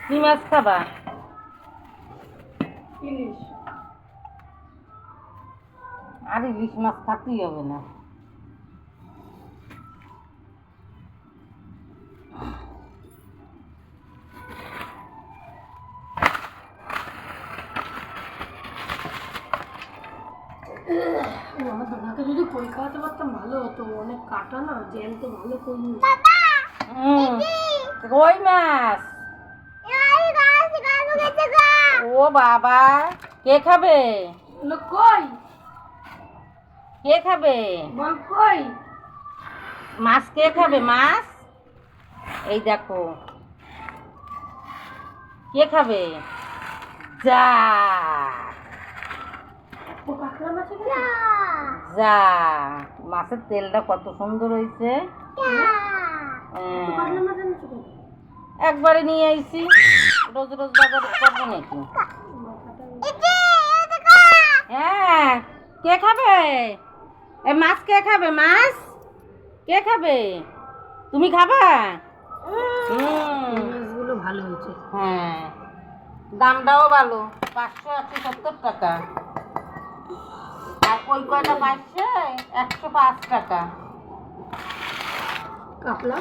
কি মাছ খাবা? ইলিশ। আর ইলিশ মাছ খাতেই হবে না। আমার দাদাকে যদি কই খাওয়াতে পারতাম ভালো হতো, অনেক কাটা না, জ্যান্ত ভালো কই। কই মাছ? ও বাবা, কে খাবে? কই কে খাবে? বল কই। মাছ কে খাবে? মাছ এই দেখো, কে খাবে? যা ও কাঁকড়া মাছ যা, মাছের তেলটা কত সুন্দর হয়েছে। কাঁকড়া মাছ এনেছো কেন? একবারে নিয়ে আইছি, রোজ রোজ বাজার করবো নাকি? হ্যাঁ, কে খাবে? এ মাছ কে খাবে? মাছ কে খাবে? তুমি খাবা? মাছগুলো ভালো হয়েছে। হ্যাঁ, দামটাও ভালো, 570 টাকা। আর কই কয়টা পাইছে 105 টাকা। কাতলা